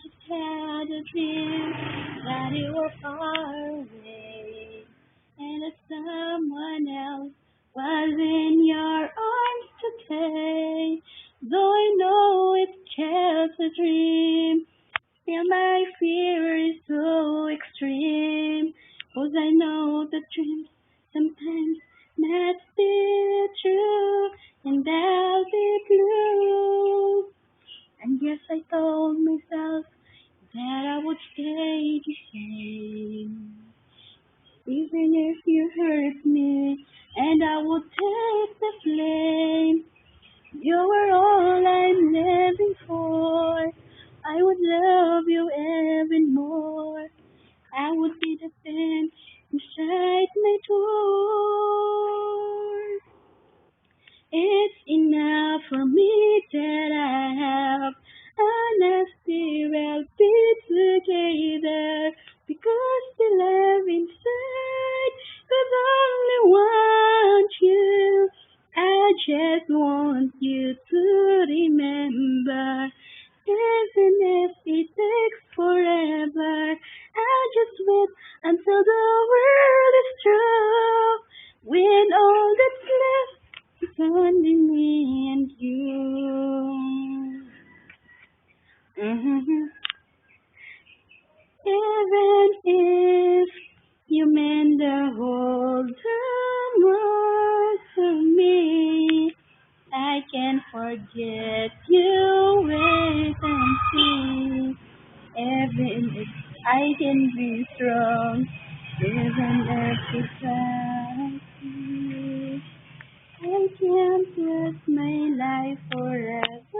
just had a dream that you were far away, and that someone else was in your arms today. Though I know it's just a dream, still my fear is so extreme. 'Cause I know that dreams sometimes not be true, and I'll be blue. And yes, I told myself that I would stay the same, even if you hurt me, and I would take the flame. You were all I'm living for. I would love you even more. I would be the pen inside my door. It's enough for me that I have honesty. We'll be together because the love inside could only want you. I just want you to remember, even if it takes forever. I just wait until the world is through, when all that's left is only me and you. Mhm. Even if you meant the whole world to me, I can forget you. Wait and see. Even if I can be strong, even if it's I can't lose my life forever.